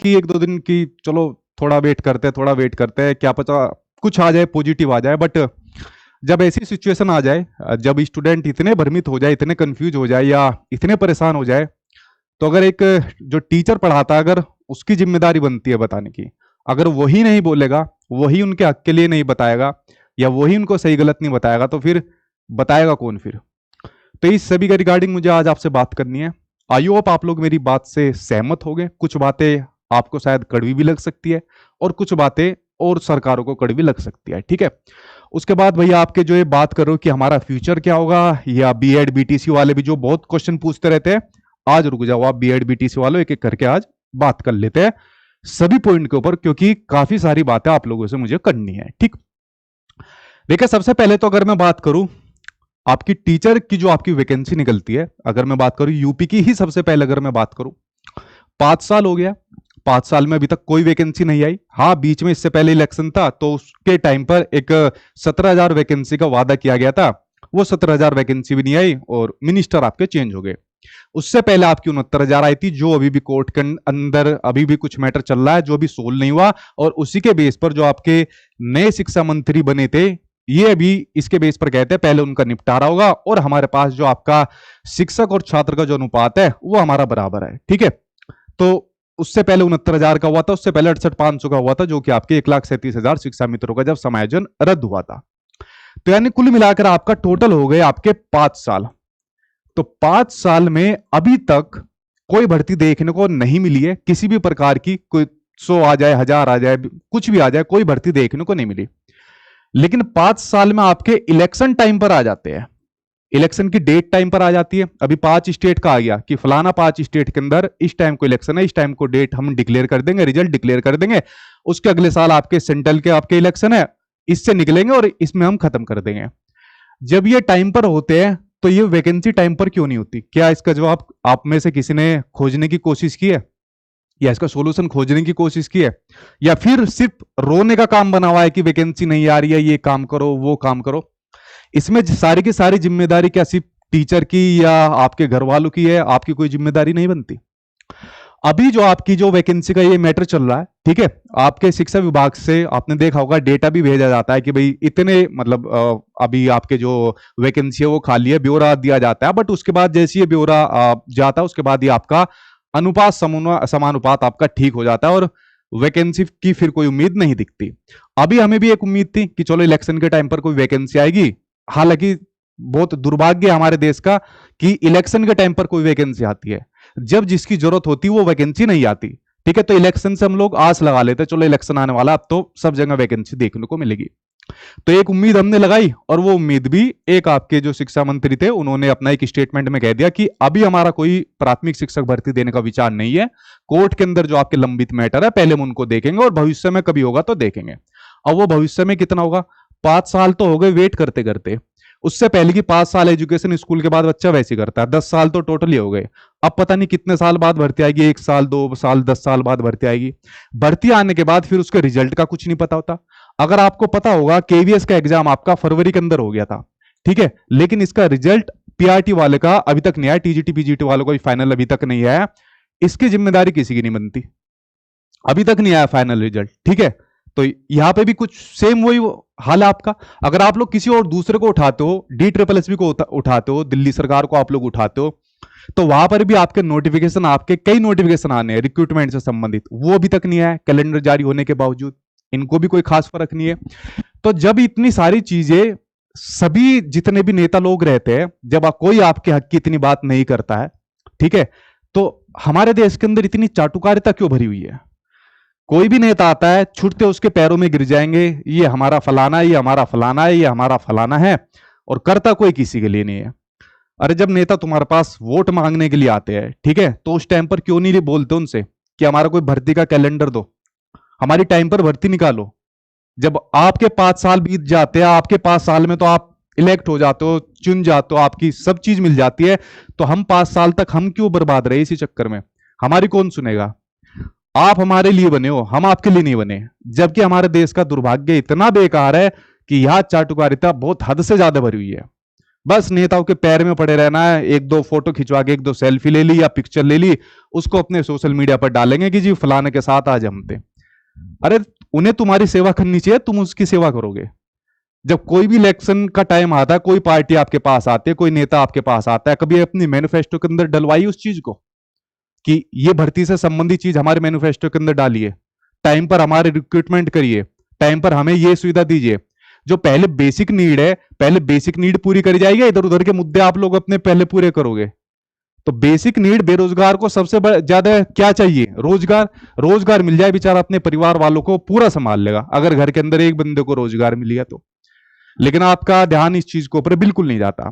कि एक दो दिन की चलो थोड़ा वेट करते हैं, थोड़ा वेट करते हैं, क्या पता कुछ आ जाए, पॉजिटिव आ जाए। बट जब ऐसी सिचुएशन आ जाए, जब स्टूडेंट इतने भ्रमित हो जाए, इतने कंफ्यूज हो जाए या इतने परेशान हो जाए, तो अगर एक जो टीचर पढ़ाता है, अगर उसकी जिम्मेदारी बनती है बताने की, अगर वही नहीं बोलेगा, वही उनके हक के लिए नहीं बताएगा, या वही उनको सही गलत नहीं बताएगा, तो फिर बताएगा कौन फिर। तो इस सभी के रिगार्डिंग मुझे आज आपसे बात करनी है। आई होप आप लोग मेरी बात से सहमत हो गए। कुछ बातें आपको शायद कड़वी भी लग सकती है, और कुछ बातें और सरकारों को कड़वी लग सकती है, ठीक है। उसके बाद भैया आपके जो ये बात करो कि हमारा फ्यूचर क्या होगा, या बीएड बीटीसी वाले भी जो बहुत क्वेश्चन पूछते रहते हैं, आज रुक जाओ आप बीएड बीटीसी वालों, एक एक करके आज बात कर लेते हैं सभी पॉइंट के ऊपर, क्योंकि काफी सारी बातें आप लोगों से मुझे करनी है, ठीक। देखिए सबसे पहले तो अगर मैं बात करूं आपकी टीचर की जो आपकी वैकेंसी निकलती है, अगर मैं बात करूं यूपी की ही सबसे पहले अगर मैं बात करूं, 5 साल हो गया, 5 साल में अभी तक कोई वैकेंसी नहीं आई। हाँ, बीच में इससे पहले इलेक्शन था, तो उसके टाइम पर एक 17,000 वैकेंसी का वादा किया गया था, वो 17,000 वैकेंसी भी नहीं आई, और मिनिस्टर आपके चेंज हो गए। उससे पहले आपकी 69,000 आई थी, जो अभी भी कोर्ट के अंदर अभी भी कुछ मैटर चल रहा है, जो अभी सोल्व नहीं हुआ, और उसी के बेस पर जो आपके नए शिक्षा मंत्री बने थे, ये अभी इसके बेस पर कहते हैं पहले उनका निपटारा होगा, और हमारे पास जो आपका शिक्षक और छात्र का जो अनुपात है वो हमारा बराबर है, ठीक है। तो उससे पहले 69,000 का हुआ था, उससे पहले 68,500 का हुआ था, जो कि आपके 1,37,000 शिक्षा मित्रों का जब समायोजन रद्द हुआ था। तो यानी कुल मिलाकर आपका टोटल हो गए आपके 5 साल। तो 5 साल में अभी तक कोई भर्ती देखने को नहीं मिली है किसी भी प्रकार की, कोई 100 आ जाए, 1000 आ जाए, कुछ भी आ जाए, कोई भर्ती देखने को नहीं मिली। लेकिन 5 साल में आपके इलेक्शन टाइम पर आ जाते हैं, इलेक्शन की डेट टाइम पर आ जाती है। अभी 5 स्टेट का आ गया कि फलाना 5 स्टेट के अंदर इस टाइम को इलेक्शन है, इस टाइम को डेट हम डिक्लेयर कर देंगे, रिजल्ट डिक्लेयर कर देंगे, उसके अगले साल आपके सेंट्रल के आपके इलेक्शन है, इससे निकलेंगे और इसमें हम खत्म कर देंगे। जब ये टाइम पर होते हैं तो ये वैकेंसी टाइम पर क्यों नहीं होती? क्या इसका जवाब आप में से किसी ने खोजने की कोशिश की है, या इसका सॉल्यूशन खोजने की कोशिश की है, या फिर सिर्फ रोने का काम बना हुआ है कि वैकेंसी नहीं आ रही है, ये काम करो वो काम करो? इसमें सारी की सारी जिम्मेदारी क्या सिर्फ टीचर की या आपके घर वालों की है? आपकी कोई जिम्मेदारी नहीं बनती? अभी जो आपकी जो वैकेंसी का ये मैटर चल रहा है, ठीक है, आपके शिक्षा विभाग से आपने देखा होगा डेटा भी भेजा जाता है कि भाई इतने मतलब अभी आपके जो वैकेंसी है वो खाली है, ब्यौरा दिया जाता है। बट उसके बाद जैसे ये ब्यौरा जाता है, उसके बाद ये आपका अनुपात समानुपात आपका ठीक हो जाता है, और वैकेंसी की फिर कोई उम्मीद नहीं दिखती। अभी हमें भी एक उम्मीद थी कि चलो इलेक्शन के टाइम पर कोई वैकेंसी आएगी, हालांकि बहुत दुर्भाग्य है हमारे देश का कि इलेक्शन के टाइम पर कोई वैकेंसी आती है, जब जिसकी जरूरत होती है वो वैकेंसी नहीं आती, ठीक है। तो इलेक्शन से हम लोग आस लगा लेते हैं, चलो इलेक्शन आने वाला, अब तो सब जगह वैकेंसी देखने को मिलेगी। तो एक उम्मीद हमने लगाई, और वो उम्मीद भी एक आपके जो शिक्षा मंत्री थे उन्होंने अपना एक स्टेटमेंट में कह दिया कि अभी हमारा कोई प्राथमिक शिक्षक भर्ती देने का विचार नहीं है, कोर्ट के अंदर जो आपके लंबित मैटर है पहले हम उनको देखेंगे, और भविष्य में कभी होगा तो देखेंगे। अब वो भविष्य में कितना होगा? 5 साल तो हो गए वेट करते करते, उससे पहले की 5 साल एजुकेशन स्कूल के बाद बच्चा वैसे करता है, 10 साल तो टोटली हो गए। अब पता नहीं कितने साल बाद भर्ती आएगी, 1 साल 2 साल 10 साल बाद भर्ती आएगी। भर्ती आने के बाद फिर उसके रिजल्ट का कुछ नहीं पता होता। अगर आपको पता होगा केवीएस का एग्जाम आपका फरवरी के अंदर हो गया था, ठीक है, लेकिन इसका रिजल्ट पीआरटी वाले का अभी तक नहीं आया, टीजीटी पीजीटी वालों का भी फाइनल अभी तक नहीं आया। इसकी जिम्मेदारी किसी की नहीं बनती, अभी तक नहीं आया फाइनल रिजल्ट, ठीक है। तो यहां पे भी कुछ सेम वही हाल है आपका। अगर आप लोग किसी और दूसरे को उठाते हो, DSSB को उठाते हो, दिल्ली सरकार को आप लोग उठाते हो, तो वहां पर भी आपके नोटिफिकेशन, आपके कई नोटिफिकेशन आने हैं रिक्रूटमेंट से संबंधित, वो अभी तक नहीं आया कैलेंडर जारी होने के बावजूद, इनको भी कोई खास फर्क नहीं है। तो जब इतनी सारी चीजें, सभी जितने भी नेता लोग रहते हैं, जब कोई आपके हक की इतनी बात नहीं करता है, ठीक है, तो हमारे देश के अंदर इतनी चाटुकारिता क्यों भरी हुई है? कोई भी नेता आता है, छुटते उसके पैरों में गिर जाएंगे, ये हमारा फलाना है, ये हमारा फलाना है, ये हमारा फलाना है, और करता कोई किसी के लिए नहीं है। अरे जब नेता तुम्हारे पास वोट मांगने के लिए आते हैं, ठीक है, तो उस टाइम पर क्यों नहीं बोलते उनसे कि हमारा कोई भर्ती का कैलेंडर दो, हमारी टाइम पर भर्ती निकालो? जब आपके 5 साल बीत जाते हैं, आपके 5 साल में तो आप इलेक्ट हो जाते हो, चुन जाते हो, आपकी सब चीज मिल जाती है, तो हम 5 साल तक हम क्यों बर्बाद रहे इसी चक्कर में? हमारी कौन सुनेगा? आप हमारे लिए बने हो, हम आपके लिए नहीं बने। जबकि हमारे देश का दुर्भाग्य इतना बेकार है कि यह चाटुकारिता बहुत हद से ज्यादा भरी हुई है, बस नेताओं के पैर में पड़े रहना है, एक दो फोटो खिंचवा के एक दो सेल्फी ले ली या पिक्चर ले ली, उसको अपने सोशल मीडिया पर डालेंगे कि जी फलाने के साथ आज हम थे। अरे उन्हें तुम्हारी सेवा करनी चाहिए, तुम उसकी सेवा करोगे। जब कोई भी इलेक्शन का टाइम आता है, कोई पार्टी आपके पास आती है, कोई नेता आपके पास आता है, कभी अपनी मैनिफेस्टो के अंदर डलवाई उस चीज को कि ये भर्ती से संबंधित चीज हमारे मैनिफेस्टो के अंदर डालिए, टाइम पर हमारे रिक्रूटमेंट करिए, टाइम पर हमें ये सुविधा दीजिए। जो पहले बेसिक नीड है, पहले बेसिक नीड पूरी करी जाएगी, इधर उधर के मुद्दे आप लोग अपने पहले पूरे करोगे। तो बेसिक नीड, बेरोजगार को सबसे ज्यादा क्या चाहिए? रोजगार। रोजगार मिल जाए, बेचारा अपने परिवार वालों को पूरा संभाल लेगा, अगर घर के अंदर एक बंदे को रोजगार मिल गया तो। लेकिन आपका ध्यान इस चीज के ऊपर बिल्कुल नहीं जाता।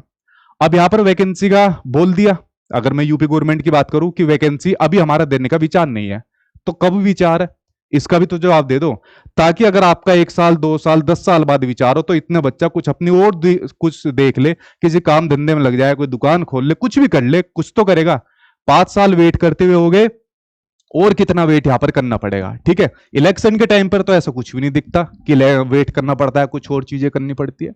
अब यहां पर वैकेंसी का बोल दिया, अगर मैं यूपी गवर्नमेंट की बात करूं कि वैकेंसी अभी हमारा देने का विचार नहीं है, तो कब विचार है इसका भी तो जवाब दे दो, ताकि अगर आपका 1 साल 2 साल 10 साल बाद विचार हो तो इतना बच्चा कुछ अपनी और कुछ देख ले, किसी काम धंधे में लग जाए, कोई दुकान खोल ले, कुछ भी कर ले, कुछ तो करेगा। 5 साल वेट करते हुए हो गए, और कितना वेट यहां पर करना पड़ेगा। ठीक है, इलेक्शन के टाइम पर तो ऐसा कुछ भी नहीं दिखता कि वेट करना पड़ता है, कुछ और चीजें करनी पड़ती है।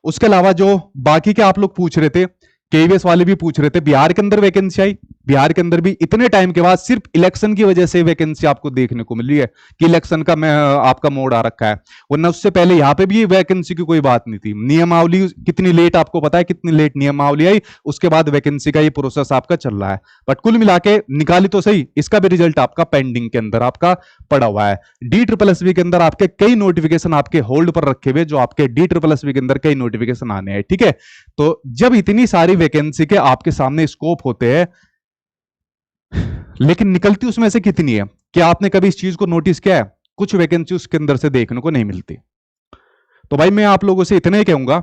उसके अलावा जो बाकी के आप लोग पूछ रहे थे, केवीएस वाले भी पूछ रहे थे, बिहार के अंदर वैकेंसी आई, बिहार के अंदर भी इतने टाइम के बाद सिर्फ इलेक्शन की वजह से वैकेंसी आपको देखने को मिल रही है कि इलेक्शन का आपका मोड आ रखा है, वरना उससे पहले यहां पे भी वैकेंसी की कोई बात नहीं थी। नियमावली कितनी लेट, आपको पता है कितनी लेट नियमावली आई, उसके बाद वैकेंसी का ये प्रोसेस आपका चल रहा है। बट कुल मिला के निकाली तो सही, इसका भी रिजल्ट आपका पेंडिंग के अंदर आपका पड़ा हुआ है। DSSS के अंदर आपके कई नोटिफिकेशन आपके होल्ड पर रखे हुए, जो आपके DSSS के अंदर कई नोटिफिकेशन आने हैं। ठीक है, तो जब इतनी सारी वैकेंसी के आपके सामने स्कोप होते हैं, लेकिन निकलती उसमें से कितनी है? क्या आपने कभी इस चीज को नोटिस किया है? कुछ वैकेंसी उसके अंदर से देखने को नहीं मिलती। तो भाई मैं आप लोगों से इतना ही कहूंगा,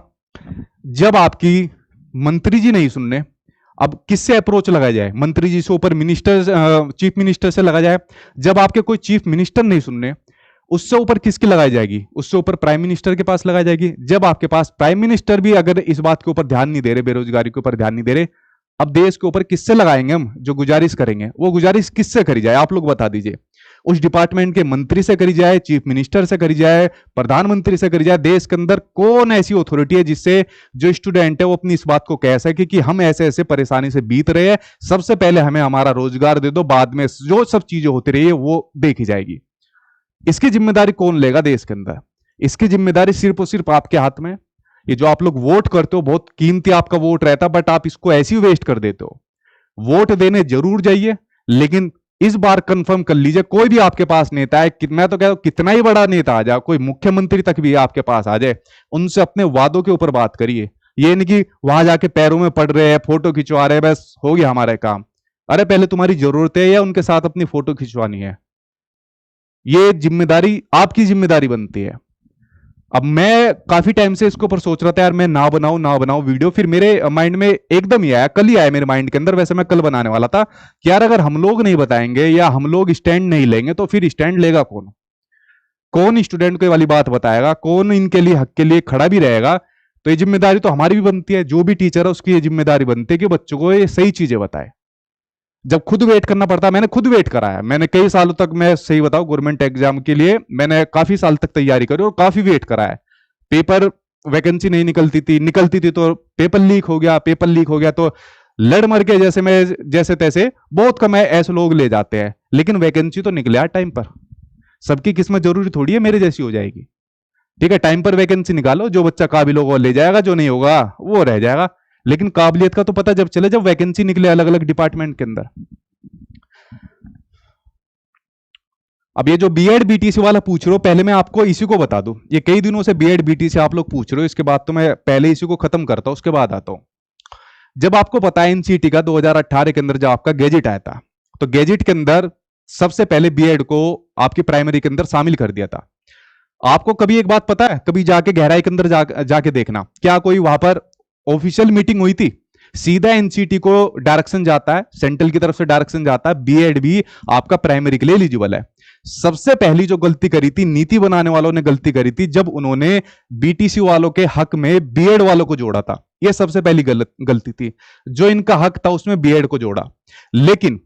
जब आपकी मंत्री जी नहीं सुनने, अब किससे अप्रोच लगाया जाए? मंत्री जी से ऊपर मिनिस्टर, चीफ मिनिस्टर से लगा जाए। जब आपके कोई चीफ मिनिस्टर नहीं सुनने, उससे ऊपर किसकी लगाई जाएगी? उससे ऊपर प्राइम मिनिस्टर के पास लगाई जाएगी। जब आपके पास प्राइम मिनिस्टर भी अगर इस बात के ऊपर ध्यान नहीं दे रहे, बेरोजगारी के ऊपर ध्यान नहीं दे रहे, अब देश के ऊपर किससे लगाएंगे हम? जो गुजारिश करेंगे वो गुजारिश किससे करी जाए? आप लोग बता दीजिए। उस डिपार्टमेंट के मंत्री से करी जाए, चीफ मिनिस्टर से करी जाए, प्रधानमंत्री से करी जाए? देश के अंदर कौन ऐसी अथॉरिटी है जिससे जो स्टूडेंट है वो अपनी इस बात को कह सके कि हम ऐसे ऐसे परेशानी से बीत रहे हैं, सबसे पहले हमें हमारा रोजगार दे दो, बाद में जो सब चीजें होती रही है वो देखी जाएगी। इसकी जिम्मेदारी कौन लेगा देश के अंदर? इसकी जिम्मेदारी सिर्फ और सिर्फ आपके हाथ में। ये जो आप लोग वोट करते हो, बहुत कीमती आपका वोट रहता है, बट आप इसको ऐसे ही वेस्ट कर देते हो। वोट देने जरूर जाइए, लेकिन इस बार कंफर्म कर लीजिए, कोई भी आपके पास नेता है, मैं तो कहता हूं कितना ही बड़ा नेता आ जाए, कोई मुख्यमंत्री तक भी आपके पास आ जाए, उनसे अपने वादों के ऊपर बात करिए। ये नहीं कि वहां जाके पैरों में पड़ रहे हैं, फोटो खिंचवा रहे हैं, बस हो गया हमारा काम। अरे पहले तुम्हारी जरूरत है या उनके साथ अपनी फोटो खिंचवानी है? ये जिम्मेदारी आपकी जिम्मेदारी बनती है। अब मैं काफी टाइम से इसके ऊपर सोच रहा था, यार मैं ना बनाऊं वीडियो, फिर मेरे माइंड में एकदम ही आया, कल ही आया मेरे माइंड के अंदर, वैसे मैं कल बनाने वाला था कि यार अगर हम लोग नहीं बताएंगे या हम लोग स्टैंड नहीं लेंगे तो फिर स्टैंड लेगा कौन? कौन स्टूडेंट को ये वाली बात बताएगा? कौन इनके लिए, हक के लिए खड़ा भी रहेगा? तो ये जिम्मेदारी तो हमारी भी बनती है, जो भी टीचर है उसकी ये जिम्मेदारी बनती है कि बच्चों को ये सही चीजें बताए। जब खुद वेट करना पड़ता है, मैंने खुद वेट करा है, मैंने कई सालों तक, मैं सही बताऊं, गवर्नमेंट एग्जाम के लिए मैंने काफी साल तक तैयारी करी और काफी वेट करा है। पेपर, वैकेंसी नहीं निकलती थी तो पेपर लीक हो गया, पेपर लीक हो गया तो लड़ मर के जैसे मैं, जैसे तैसे बहुत कम है ऐसे लोग ले जाते हैं, लेकिन वैकेंसी तो निकले यार टाइम पर। सबकी किस्मत जरूरी थोड़ी है मेरे जैसी हो जाएगी। ठीक है, टाइम पर वैकेंसी निकालो, जो बच्चा काबिल होगा वो ले जाएगा, जो नहीं होगा वो रह जाएगा। लेकिन काबिलियत का तो पता जब चले, जब वैकेंसी निकले अलग अलग डिपार्टमेंट के अंदर। अब ये जो बीएड बीटीसी वाला पूछ रहे हो, पहले मैं आपको इसी को बता दूं, ये कई दिनों से बीएड बीटीसी आप लोग पूछ रहे हो, इसके बाद तो मैं पहले इसी को खत्म करता हूं, उसके बाद आता हूं। जब आपको पता है एनसीटी का 2018 के अंदर जब आपका गैजेट आया था, तो गैजेट के अंदर सबसे पहले बीएड को आपकी प्राइमरी के अंदर शामिल कर दिया था। आपको कभी एक बात पता है, कभी जाके गहराई के अंदर जाके देखना, क्या कोई वहां पर ऑफिशियल मीटिंग हुई थी? सीधा एनसीटी को डायरेक्शन जाता है, सेंट्रल की तरफ से डायरेक्शन जाता है, बीएड भी आपका प्राइमरी के लिए एलिजिबल है। सबसे पहली जो गलती करी थी नीति बनाने वालों ने, गलती करी थी जब उन्होंने बीटीसी वालों के हक में बीएड वालों को जोड़ा था। यह सबसे पहली गलती थी, जो इनका हक था उसमें बीएड को जोड़ा। लेकिन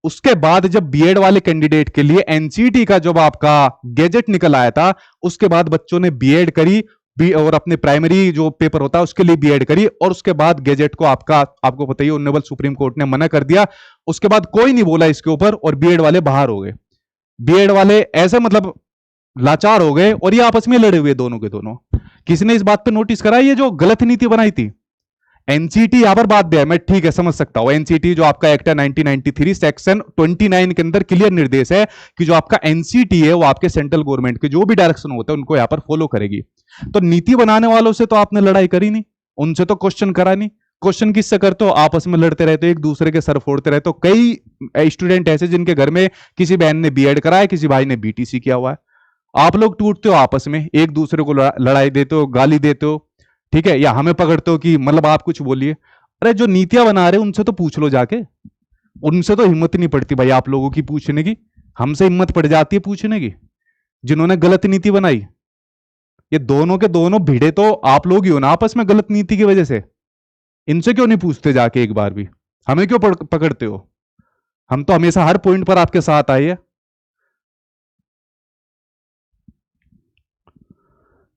उसके बाद जब बीएड वाले कैंडिडेट के लिए एनसीटी का जब आपका गैजेट निकल आया था, उसके बाद बच्चों ने बीएड करी, और अपने प्राइमरी जो पेपर होता है उसके लिए बीएड करी, और उसके बाद गैजेट को आपको पता ही, ऑनरेबल सुप्रीम कोर्ट ने मना कर दिया। उसके बाद कोई नहीं बोला इसके ऊपर, और बीएड वाले बाहर हो गए। बीएड वाले ऐसे मतलब लाचार हो गए, और ये आपस में लड़े हुए दोनों के दोनों। किसने इस बात पे नोटिस करा, ये जो गलत नीति बनाई थी एनसीटी, यहां पर बात दिया, मैं ठीक है समझ सकता हूं। एनसीटी जो आपका एक्ट है 1993 सेक्शन 29 के अंदर क्लियर निर्देश है कि जो आपका एनसीटी है वो आपके सेंट्रल गवर्नमेंट के जो भी डायरेक्शन होते हैं उनको यहां पर फॉलो करेगी। तो नीति बनाने वालों से तो आपने लड़ाई करी नहीं, उनसे तो क्वेश्चन करा नहीं। क्वेश्चन किससे करते हो, आपस में लड़ते रहते हो, एक दूसरे के सर फोड़ते रहते हो। कई स्टूडेंट ऐसे जिनके घर में किसी बहन ने बीएड करा है, किसी भाई ने बीटीसी किया हुआ है। आप लोग टूटते हो आपस में, एक दूसरे को लड़ाई देते हो, गाली देते हो, ठीक है, या हमें पकड़ते हो कि मतलब आप कुछ बोलिए। अरे जो नीतियां बना रहे उनसे तो पूछ लो जाके, उनसे तो हिम्मत नहीं पड़ती भाई आप लोगों की पूछने की। हमसे हिम्मत पड़ जाती है पूछने की, जिन्होंने गलत नीति बनाई। ये दोनों के दोनों भिड़े तो आप लोग ही हो ना आपस में गलत नीति की वजह से। इनसे क्यों नहीं पूछते जाके एक बार भी, हमें क्यों पकड़ते हो? हम तो हमेशा हर पॉइंट पर आपके साथ आए हैं।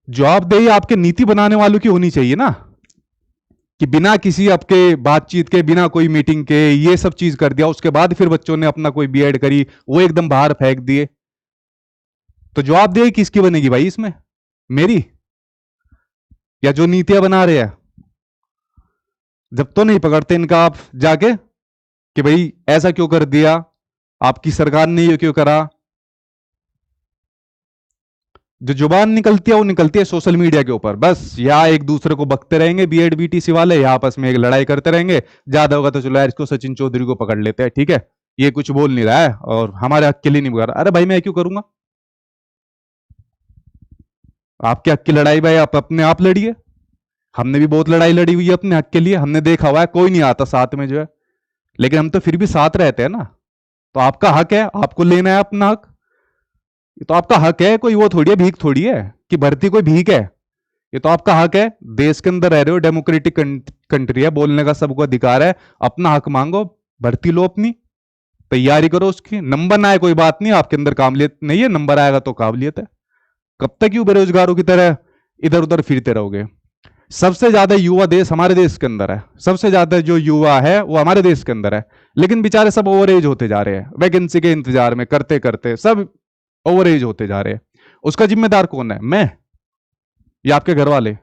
जवाबदेही आपके नीति बनाने वालों की होनी चाहिए ना, कि बिना किसी आपके बातचीत के, बिना कोई मीटिंग के ये सब चीज कर दिया, उसके बाद फिर बच्चों ने अपना कोई बीएड करी वो एकदम बाहर फेंक दिए। तो जवाबदेही किसकी बनेगी भाई इसमें, मेरी या जो नीतियां बना रहे हैं? जब तो नहीं पकड़ते इनका आप जाके कि भाई ऐसा क्यों कर दिया, आपकी सरकार ने ये क्यों करा। जो जुबान निकलती है वो निकलती है सोशल मीडिया के ऊपर, बस या एक दूसरे को बकते रहेंगे बीएड बीटीसी वाले, या आपस में एक लड़ाई करते रहेंगे। ज्यादा होगा तो चलो यार इसको सचिन चौधरी को पकड़ लेते हैं, ठीक है, ये कुछ बोल नहीं रहा है और हमारे हक के लिए नहीं बोल रहा। अरे भाई मैं क्यों करूंगा, आपके हक की लड़ाई भाई आप अपने आप लड़िए। हमने भी बहुत लड़ाई लड़ी हुई है अपने हक के लिए, हमने देखा हुआ है कोई नहीं आता साथ में जो है, लेकिन हम तो फिर भी साथ रहते हैं ना। तो आपका हक है, आपको लेना है अपना हक, ये तो आपका हक है, कोई वो थोड़ी है, भीख थोड़ी है कि भर्ती कोई भीख है। ये तो आपका हक है, देश के अंदर रह रहे हो, डेमोक्रेटिक कंट्री है, बोलने का सबको अधिकार है। अपना हक मांगो, भर्ती लो, अपनी तैयारी करो, उसकी नंबर ना आए कोई बात नहीं, आपके अंदर काबिलियत नहीं है, नंबर आएगा तो काबिलियत है। कब तक यूं बेरोजगारों की तरह इधर उधर फिरते रहोगे? सबसे ज्यादा युवा देश हमारे देश के अंदर है, सबसे ज्यादा जो युवा है वो हमारे देश के अंदर है, लेकिन बेचारे सब ओवर एज होते जा रहे हैं, वैकेंसी के इंतजार में करते करते सब ओवर एज होते जा रहे हैं। उसका जिम्मेदार कौन है, मैं या आपके घर वाले?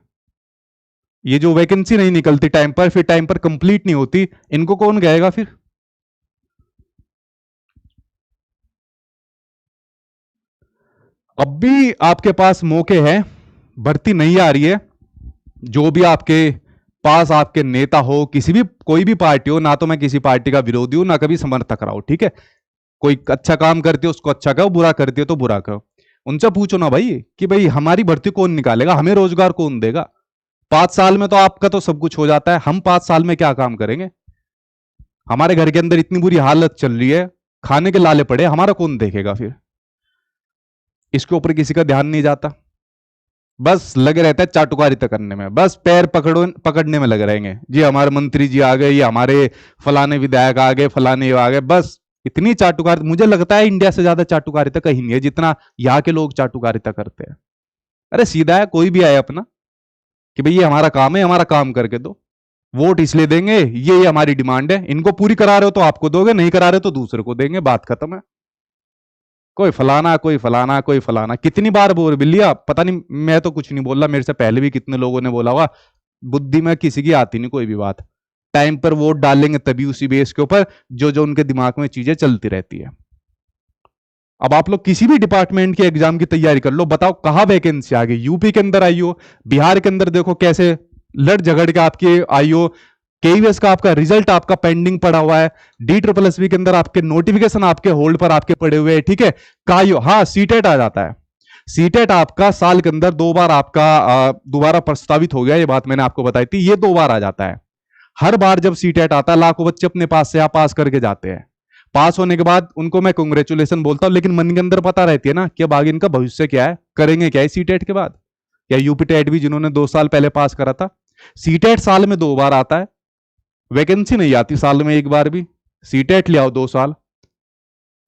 ये जो वैकेंसी नहीं निकलती टाइम पर, फिर टाइम पर कंप्लीट नहीं होती, इनको कौन कहेगा फिर? अब भी आपके पास मौके हैं, भर्ती नहीं आ रही है, जो भी आपके पास आपके नेता हो, किसी भी कोई भी पार्टी हो, ना तो मैं किसी पार्टी का विरोधी हूं ना कभी समर्थक रहा हूं, ठीक है, कोई अच्छा काम करती हो उसको अच्छा कहो, बुरा करती हो तो बुरा कहो। उनसे पूछो ना भाई कि भाई हमारी भर्ती कौन निकालेगा, हमें रोजगार कौन देगा? 5 साल में तो आपका तो सब कुछ हो जाता है, हम 5 साल में क्या काम करेंगे? हमारे घर के अंदर इतनी बुरी हालत चल रही है, खाने के लाले पड़े, हमारा कौन देखेगा फिर? इसके ऊपर किसी का ध्यान नहीं जाता, बस लगे रहता है चाटुकारिता करने में, बस पैर पकड़ने में लगे रहेंगे। जी हमारे मंत्री जी आ गए, ये हमारे फलाने विधायक आ गए, फलाने आ गए, बस इतनी चाटुकारिता। मुझे लगता है इंडिया से ज्यादा चाटुकारिता कहीं नहीं है जितना यहाँ के लोग चाटुकारिता करते हैं। अरे सीधा है, कोई भी आए अपना कि भाई ये हमारा काम है, हमारा काम करके दो, वोट इसलिए देंगे, ये हमारी डिमांड है, इनको पूरी करा रहे हो तो आपको दोगे, नहीं करा रहे तो दूसरे को देंगे, बात खत्म है। कोई फलाना, कोई फलाना, कोई फलाना, कितनी बार बोल बिल्लिया, पता नहीं, मैं तो कुछ नहीं बोल रहा, मेरे से पहले भी कितने लोगों ने बोला होगा। बुद्धि में किसी की आती नहीं कोई भी बात, टाइम पर वोट डालेंगे तभी उसी बेस के ऊपर जो जो उनके दिमाग में चीजें चलती रहती है। अब आप लोग किसी भी डिपार्टमेंट के एग्जाम की तैयारी कर लो, बताओ कहां वैकेंसी आ गई? यूपी के अंदर आई हो, बिहार के अंदर देखो कैसे लड़ झगड़ के आपकी आई हो, केवीएस का आपका रिजल्ट आपका पेंडिंग पड़ा हुआ है, DSSB के अंदर आपके नोटिफिकेशन आपके होल्ड पर आपके पड़े हुए हैं, ठीक है, कायो, हाँ सीटेट आ जाता है। सीटेट आपका साल के अंदर 2 बार आपका दोबारा प्रस्तावित हो गया, ये बात मैंने आपको बताई थी, ये 2 बार आ जाता है। हर बार जब सीटेट आता है लाखों बच्चे अपने पास से पास करके जाते हैं, पास होने के बाद उनको मैं कांग्रेचुलेशन बोलता हूं, लेकिन मन के अंदर पता रहती है ना कि अब आगे इनका भविष्य क्या है, करेंगे क्या है सीटेट के बाद। या यूपी टेट भी जिन्होंने 2 साल पहले पास करा था, सीटेट साल में 2 बार आता है, वैकेंसी नहीं आती साल में एक बार भी। सीटेट ले आओ 2 साल,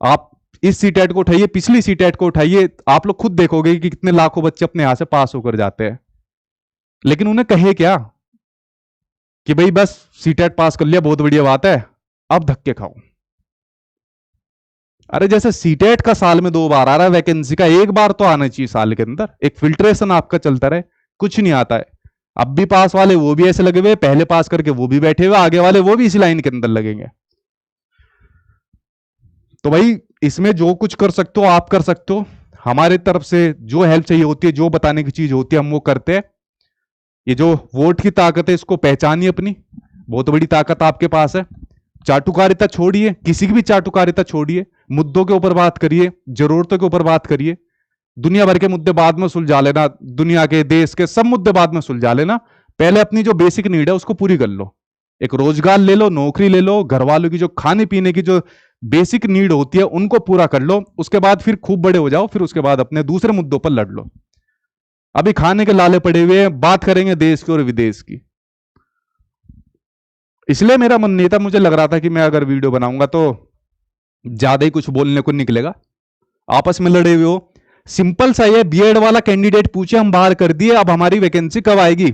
आप इस सीटेट को उठाइए, पिछली सीटेट को उठाइए, आप लोग खुद देखोगे कि कितने लाखों बच्चे अपने यहां से पास होकर जाते हैं। लेकिन उन्हें कहे क्या कि भाई बस सीटेट पास कर लिया, बहुत बढ़िया बात है, अब धक्के खाओ। अरे जैसे सीटेट का साल में 2 बार आ रहा है वैकेंसी का, एक बार तो आना चाहिए साल के अंदर, एक फिल्ट्रेशन आपका चलता रहे। कुछ नहीं आता है। अब भी पास वाले वो भी ऐसे लगे हुए, पहले पास करके वो भी बैठे हुए, आगे वाले वो भी इसी लाइन के अंदर लगेंगे। तो भाई इसमें जो कुछ कर सकते हो आप कर सकते हो, हमारे तरफ से जो हेल्प चाहिए होती है, जो बताने की चीज होती है हम वो करते हैं। ये जो वोट की ताकत है इसको पहचानिए अपनी, बहुत बड़ी ताकत आपके पास है। चाटुकारिता छोड़िए, किसी की भी चाटुकारिता छोड़िए, मुद्दों के ऊपर बात करिए, जरूरतों के ऊपर बात करिए। दुनिया भर के मुद्दे बाद में सुलझा लेना, दुनिया के देश के सब मुद्दे बाद में सुलझा लेना। पहले अपनी जो बेसिक नीड है उसको पूरी कर लो। एक रोजगार ले लो, नौकरी ले लो, घर वालों की जो खाने पीने की जो बेसिक नीड होती है उनको पूरा कर लो। उसके बाद फिर खूब बड़े हो जाओ, फिर उसके बाद अपने दूसरे मुद्दों पर लड़ लो। अभी खाने के लाले पड़े हुए हैं, बात करेंगे देश की और विदेश की। इसलिए मेरा मन नहीं था, मुझे लग रहा था कि मैं अगर वीडियो बनाऊंगा तो ज्यादा ही कुछ बोलने को निकलेगा। आपस में लड़े हुए हो, सिंपल सा ये बीएड वाला कैंडिडेट पूछे, हम बाहर कर दिए, अब हमारी वैकेंसी कब आएगी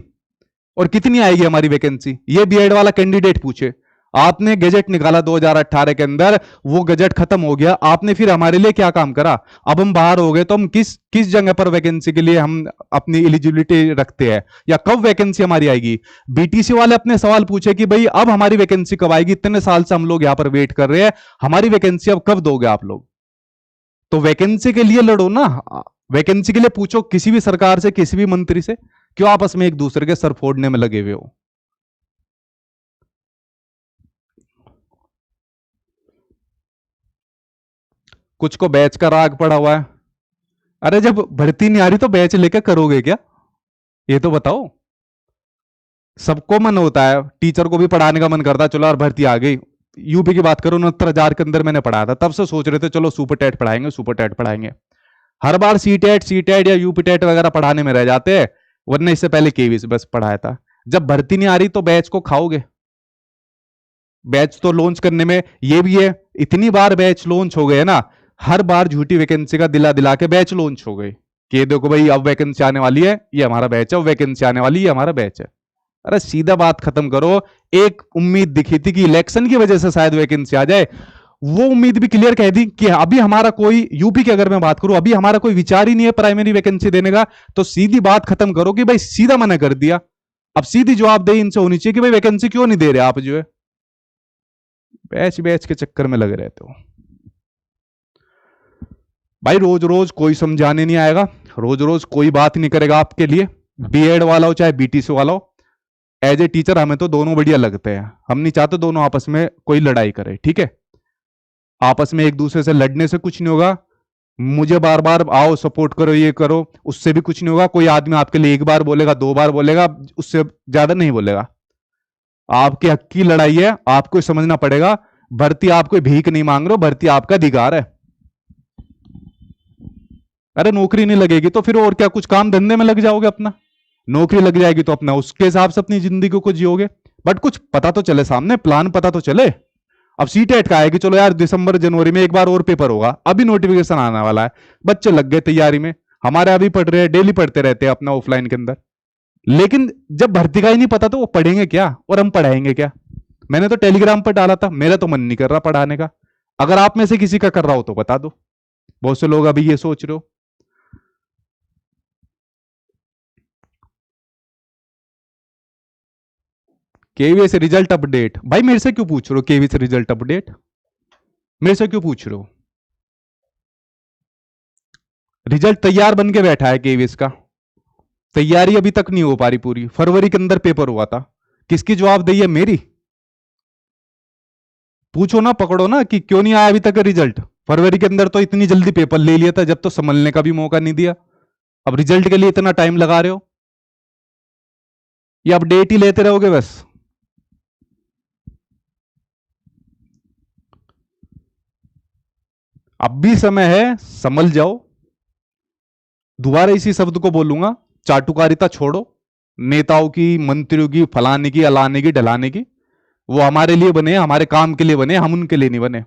और कितनी आएगी हमारी वैकेंसी, ये बीएड वाला कैंडिडेट पूछे। आपने गजट निकाला 2018 के अंदर, वो गजट खत्म हो गया, आपने फिर हमारे लिए क्या काम करा। अब हम बाहर हो गए तो हम किस किस जगह पर वैकेंसी के लिए हम अपनी एलिजिबिलिटी रखते हैं, या कब वैकेंसी हमारी आएगी। बीटीसी वाले अपने सवाल पूछे कि भाई अब हमारी वैकेंसी कब आएगी, इतने साल से हम लोग यहां पर वेट कर रहे हैं, हमारी वैकेंसी अब कब दोगे आप लोग। तो वैकेंसी के लिए लड़ो ना, वैकेंसी के लिए पूछो किसी भी सरकार से, किसी भी मंत्री से। क्यों आपस में एक दूसरे के सर फोड़ने में लगे हुए हो। कुछ को बैच का राग पड़ा हुआ है। अरे जब भर्ती नहीं आ रही तो बैच लेके करोगे क्या, ये तो बताओ। सबको मन होता है, टीचर को भी पढ़ाने का मन करता है, चलो यार भर्ती आ गई। यूपी की बात करो, 69,000 के अंदर मैंने पढ़ाया था, तब से सोच रहे थे चलो सुपर टेट पढ़ाएंगे, सुपर टेट पढ़ाएंगे। हर बार सी टेट या यूपी टेट वगैरह पढ़ाने में रह जाते हैं, वरना इससे पहले केवी बस पढ़ाया था। जब भर्ती नहीं आ रही तो बैच को खाओगे। बैच तो लॉन्च करने में ये भी है, इतनी बार बैच लॉन्च हो गए ना, हर बार झूठी वैकेंसी का दिला दिला के बैच लॉन्च हो गई कि देखो भाई अब वैकेंसी आने वाली है, ये हमारा बैच है, अब वैकेंसी आने वाली है, ये हमारा बैच है। अरे सीधा बात खत्म करो। एक उम्मीद दिखी थी कि इलेक्शन की वजह से शायद वैकेंसी आ जाए, वो उम्मीद भी क्लियर कह दी कि अभी हमारा कोई, यूपी की अगर मैं बात करूं, अभी हमारा कोई विचार ही नहीं है प्राइमरी वैकेंसी देने का। तो सीधी बात खत्म करो कि भाई सीधा मना कर दिया। अब सीधी जवाबदेही इनसे होनी चाहिए कि भाई वैकेंसी क्यों नहीं दे रहे आप, जो है बैच बैच के चक्कर में लगे रहते हो। भाई रोज रोज कोई समझाने नहीं आएगा, रोज रोज कोई बात नहीं करेगा आपके लिए, बीएड वाला हो चाहे बीटीसी वाला हो। एज ए टीचर हमें तो दोनों बढ़िया लगते हैं, हम नहीं चाहते दोनों आपस में कोई लड़ाई करे, ठीक है। आपस में एक दूसरे से लड़ने से कुछ नहीं होगा। मुझे बार बार आओ सपोर्ट करो ये करो, उससे भी कुछ नहीं होगा। कोई आदमी आपके लिए एक बार बोलेगा, 2 बार बोलेगा, उससे ज्यादा नहीं बोलेगा। आपके हक की लड़ाई है, आपको समझना पड़ेगा। भर्ती आप कोई भीख नहीं मांग रहे हो, भर्ती आपका अधिकार है। अरे नौकरी नहीं लगेगी तो फिर और क्या, कुछ काम धंधे में लग जाओगे अपना। नौकरी लग जाएगी तो अपना उसके हिसाब से अपनी जिंदगी को जियोगे। बट कुछ पता तो चले, सामने प्लान पता तो चले। अब सीटेट का आएगी, चलो यार दिसंबर जनवरी में एक बार और पेपर होगा, अभी नोटिफिकेशन आने वाला है, बच्चे लग गए तैयारी में। हमारे अभी पढ़ रहे हैं, डेली पढ़ते रहते हैं अपना ऑफलाइन के अंदर। लेकिन जब भर्ती का ही नहीं पता तो वो पढ़ेंगे क्या और हम पढ़ाएंगे क्या। मैंने तो टेलीग्राम पर डाला था, मेरा तो मन नहीं कर रहा पढ़ाने का। अगर आप में से किसी का कर रहा हो तो बता दो। बहुत से लोग अभी ये सोच रहे हो। केवीएस रिजल्ट अपडेट, भाई मेरे से क्यों पूछ रहे हो केवीएस रिजल्ट अपडेट, मेरे से क्यों पूछ रहे हो। रिजल्ट तैयार बन के बैठा है केवीएस का, तैयारी अभी तक नहीं हो पा रही पूरी। फरवरी के अंदर पेपर हुआ था, किसकी जवाबदेही है, मेरी। पूछो ना, पकड़ो ना कि क्यों नहीं आया अभी तक रिजल्ट। फरवरी के अंदर तो इतनी जल्दी पेपर ले लिया था, जब तो संभलने का भी मौका नहीं दिया। अब रिजल्ट के लिए इतना टाइम लगा रहे हो, ये अपडेट ही लेते रहोगे बस। अब भी समय है, संभल जाओ। दोबारा इसी शब्द को बोलूंगा, चाटुकारिता छोड़ो। नेताओं की, मंत्रियों की, फलाने की, अलाने की, ढलाने की। वो हमारे लिए बने, हमारे काम के लिए बने, हम उनके लिए नहीं बने।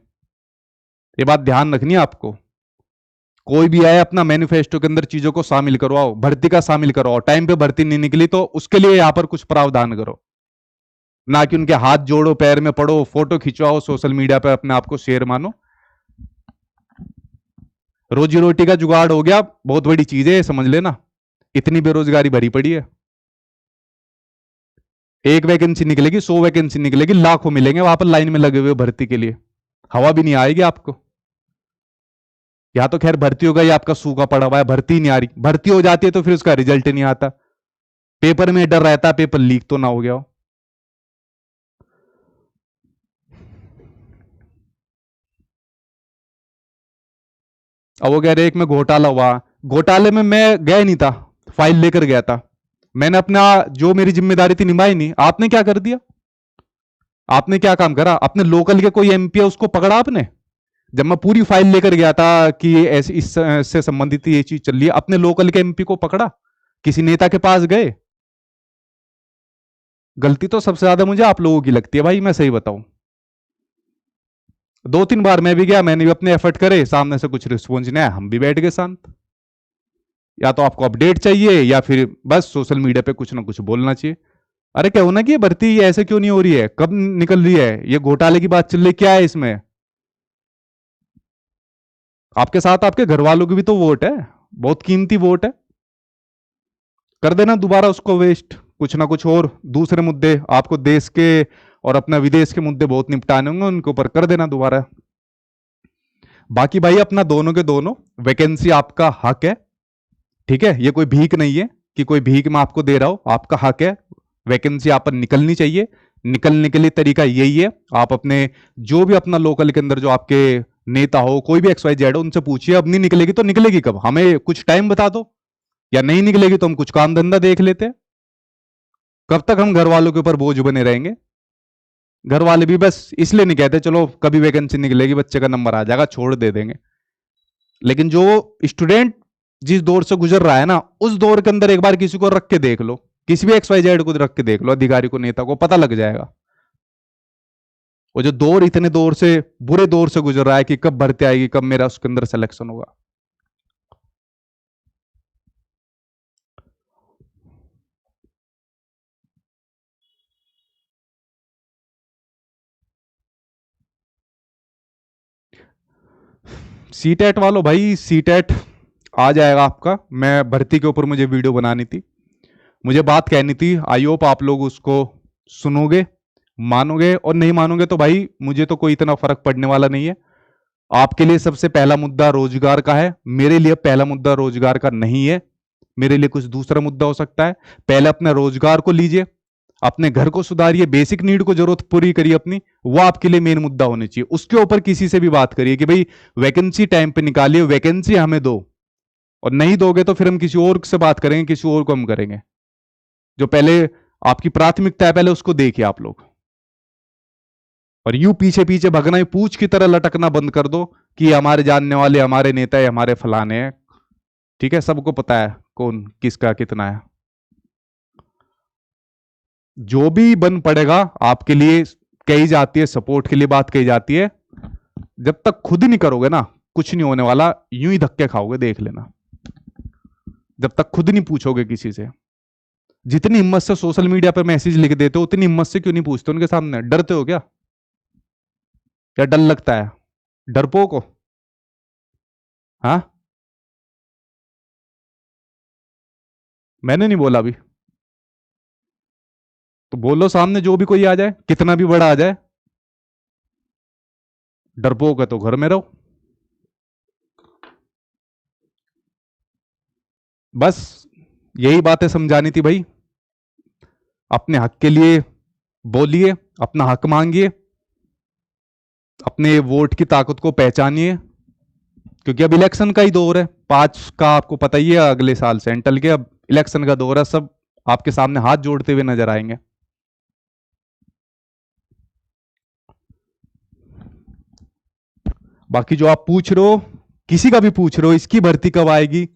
ये बात ध्यान रखनी है आपको। कोई भी आए अपना मैनिफेस्टो के अंदर चीजों को शामिल करवाओ, भर्ती का शामिल करवाओ। टाइम पे भर्ती नहीं निकली तो उसके लिए यहां पर कुछ प्रावधान करो, ना कि उनके हाथ जोड़ो, पैर में पड़ो, फोटो खिंचवाओ, सोशल मीडिया पे अपने आप को शेर मानो। रोजी रोटी का जुगाड़ हो गया, बहुत बड़ी चीज है, समझ लेना। इतनी बेरोजगारी भरी पड़ी है, एक वैकेंसी निकलेगी, 100 वैकेंसी निकलेगी, लाखों मिलेंगे वहां पर लाइन में लगे हुए भर्ती के लिए, हवा भी नहीं आएगी आपको। या तो खैर भर्ती होगा, या आपका सूखा पड़ा हुआ है, भर्ती नहीं आ रही। भर्ती हो जाती है तो फिर उसका रिजल्ट नहीं आता, पेपर में डर रहता है पेपर लीक तो ना हो गया हो। अब वो कह रहे एक में घोटाला हुआ, घोटाले में मैं गया नहीं था, फाइल लेकर गया था, मैंने अपना जो मेरी जिम्मेदारी थी निभाई नहीं। आपने क्या कर दिया, आपने क्या काम करा? अपने लोकल के कोई एमपी है उसको पकड़ा आपने? जब मैं पूरी फाइल लेकर गया था कि ऐसी इससे संबंधित ये चीज चल रही है, अपने लोकल के एमपी को पकड़ा? किसी नेता के पास गए? गलती तो सबसे ज्यादा मुझे आप लोगों की लगती है भाई, मैं सही बताऊं। 2-3 बार मैं भी गया, मैंने भी अपने एफर्ट करे, सामने से कुछ रिस्पॉन्स नहीं आया, हम भी बैठ गए शांत। या तो आपको अपडेट चाहिए या फिर बस सोशल मीडिया पे कुछ ना कुछ बोलना चाहिए। अरे क्या होना कि ये भर्ती ऐसे क्यों नहीं हो रही है, कब निकल रही है, ये घोटाले की बात चल रही, क्या है इसमें? आपके साथ आपके घर वालों की भी तो वोट है, बहुत कीमती वोट है। कर देना दोबारा उसको वेस्ट, कुछ ना कुछ और दूसरे मुद्दे आपको देश के और अपना विदेश के मुद्दे बहुत निपटाने होंगे, उनके ऊपर कर देना दोबारा। बाकी भाई अपना दोनों के दोनों वैकेंसी आपका हक है, ठीक है? ये कोई भीख नहीं है कि कोई भीख मैं आपको दे रहा हूं, आपका हक है, वैकेंसी आप पर निकलनी चाहिए। निकलने के लिए तरीका यही है, आप अपने जो भी अपना लोकल के अंदर जो आपके नेता हो, कोई भी XYZ हो, उनसे पूछिए अब नहीं निकलेगी तो निकलेगी कब, हमें कुछ टाइम बता दो, या नहीं निकलेगी तो हम कुछ काम धंधा देख लेते हैं। कब तक हम घर वालों के ऊपर बोझ बने रहेंगे? घर वाले भी बस इसलिए नहीं कहते चलो कभी वैकेंसी निकलेगी, बच्चे का नंबर आ जाएगा, छोड़ दे देंगे। लेकिन जो स्टूडेंट जिस दौर से गुजर रहा है ना, उस दौर के अंदर एक बार किसी को रख के देख लो, किसी भी XYZ को रख के देख लो, अधिकारी को, नेता को, पता लग जाएगा। वो जो दौर इतने दौर से, बुरे दौर से गुजर रहा है कि कब भर्ती आएगी, कब मेरा उसके अंदर सिलेक्शन होगा। सीटेट वालों भाई, सीटेट आ जाएगा आपका। मैं भर्ती के ऊपर मुझे वीडियो बनानी थी, मुझे बात कहनी थी, आई होप आप लोग उसको सुनोगे, मानोगे, और नहीं मानोगे तो भाई मुझे तो कोई इतना फर्क पड़ने वाला नहीं है। आपके लिए सबसे पहला मुद्दा रोजगार का है, मेरे लिए पहला मुद्दा रोजगार का नहीं है, मेरे लिए कुछ दूसरा मुद्दा हो सकता है। पहले अपने रोजगार को लीजिए, अपने घर को सुधारिए, बेसिक नीड को जरूरत पूरी करिए अपनी, वो आपके लिए मेन मुद्दा होनी चाहिए। उसके ऊपर किसी से भी बात करिए कि भाई वैकेंसी टाइम पे निकालिए, वैकेंसी हमें दो, और नहीं दोगे तो फिर हम किसी और से बात करेंगे, किसी और को हम करेंगे। जो पहले आपकी प्राथमिकता है पहले उसको देखिए आप लोग, और यूं पीछे पीछे भगना, पूछ की तरह लटकना बंद कर दो कि हमारे जानने वाले, हमारे नेता है, हमारे फलाने हैं। ठीक है, सबको पता है कौन किसका कितना है। जो भी बन पड़ेगा आपके लिए कही जाती है, सपोर्ट के लिए बात कही जाती है, जब तक खुद ही नहीं करोगे ना कुछ नहीं होने वाला, यूं ही धक्के खाओगे, देख लेना। जब तक खुद नहीं पूछोगे किसी से, जितनी हिम्मत से सोशल मीडिया पर मैसेज लिख देते हो उतनी हिम्मत से क्यों नहीं पूछते उनके सामने? डरते हो क्या? क्या डर लगता है डरपोक को? हाँ, मैंने नहीं बोला अभी, तो बोलो सामने जो भी कोई आ जाए, कितना भी बड़ा आ जाए, डरपोक है तो घर में रहो। बस यही बातें समझानी थी भाई। अपने हक के लिए बोलिए, अपना हक मांगिए, अपने वोट की ताकत को पहचानिए, क्योंकि अब इलेक्शन का ही दौर है, 5 का आपको पता ही है, अगले साल सेंट्रल के, अब इलेक्शन का दौर है, सब आपके सामने हाथ जोड़ते हुए नजर आएंगे। बाकी जो आप पूछ रहे हो, किसी का भी पूछ रहे हो इसकी भर्ती कब आएगी,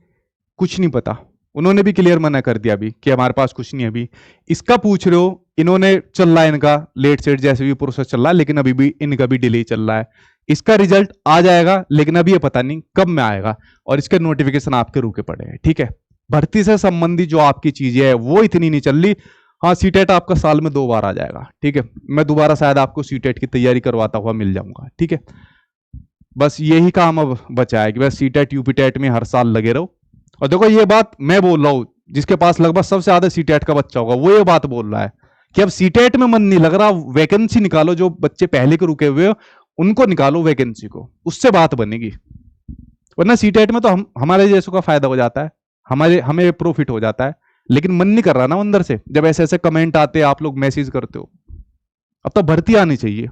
कुछ नहीं पता। उन्होंने भी क्लियर मना कर दिया अभी कि हमारे पास कुछ नहीं है अभी। इसका पूछ रहे हो, इन्होंने चल रहा है इनका लेट सेट जैसे भी प्रोसेस चल रहा है, लेकिन अभी भी इनका भी डिले चल रहा है। इसका रिजल्ट आ जाएगा, लेकिन अभी ये पता नहीं कब में आएगा, और इसके नोटिफिकेशन आपके रुके पड़े हैं। ठीक है, भर्ती से संबंधित जो आपकी चीजें है वो इतनी नहीं चल रही। हाँ, सीटेट आपका साल में 2 बार आ जाएगा। ठीक है, मैं दोबारा शायद आपको सीटेट की तैयारी करवाता हुआ मिल जाऊंगा। ठीक है, बस यही काम अब बचा है कि बस सीटेट यूपीटेट में हर साल लगे रहो। और देखो, ये बात मैं बोल रहा हूं, जिसके पास लगभग सबसे ज्यादा सीटेट का बच्चा होगा वो ये बात बोल रहा है कि अब सीटेट में मन नहीं लग रहा, वैकेंसी निकालो। जो बच्चे पहले के रुके हुए हो उनको निकालो वैकेंसी को, उससे बात बनेगी। वरना सीटेट में तो हमारे जैसों का फायदा हो जाता है, हमें प्रॉफिट हो जाता है, लेकिन मन नहीं कर रहा ना अंदर से। जब ऐसे ऐसे कमेंट आते हैं, आप लोग मैसेज करते हो, अब तो भर्ती आनी चाहिए,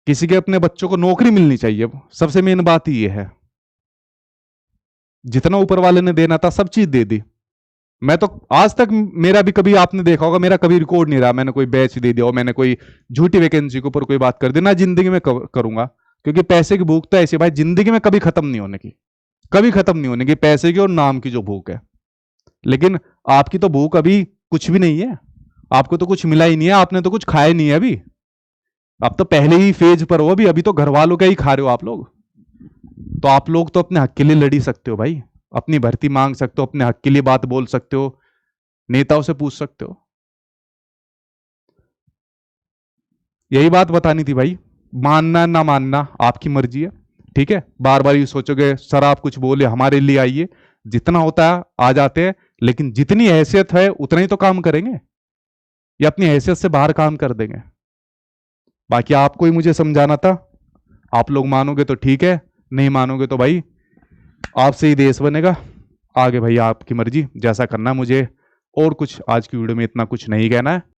किसी के अपने बच्चों को नौकरी मिलनी चाहिए। सबसे मेन बात ये है, जितना ऊपर वाले ने देना था सब चीज दे दी। मैं तो आज तक, मेरा भी कभी आपने देखा होगा, मेरा कभी रिकॉर्ड नहीं रहा मैंने कोई बैच दे दिया और मैंने कोई झूठी वैकेंसी के ऊपर कोई बात कर दी ना, जिंदगी में करूंगा। क्योंकि पैसे की भूख तो ऐसी भाई जिंदगी में कभी खत्म नहीं होने की, कभी खत्म नहीं होने की, पैसे की और नाम की जो भूख है। लेकिन आपकी तो भूख अभी कुछ भी नहीं है, आपको तो कुछ मिला ही नहीं है, आपने तो कुछ खाया नहीं है अभी। आप तो पहले ही फेज पर हो, अभी तो घर वालों का ही खा रहे हो आप लोग। तो आप लोग तो अपने हक के लिए लड़ ही सकते हो भाई, अपनी भर्ती मांग सकते हो, अपने हक के लिए बात बोल सकते हो, नेताओं से पूछ सकते हो। यही बात बतानी थी भाई, मानना ना मानना आपकी मर्जी है। ठीक है, बार बार ये सोचोगे सर आप कुछ बोले हमारे लिए आइए, जितना होता है आ जाते हैं, लेकिन जितनी हैसियत है उतना ही तो काम करेंगे, या अपनी हैसियत से बाहर काम कर देंगे। बाकी आपको ही मुझे समझाना था, आप लोग मानोगे तो ठीक है, नहीं मानोगे तो भाई आपसे ही देश बनेगा। आगे भाई आपकी मर्जी, जैसा करना। मुझे और कुछ आज की वीडियो में इतना कुछ नहीं कहना है।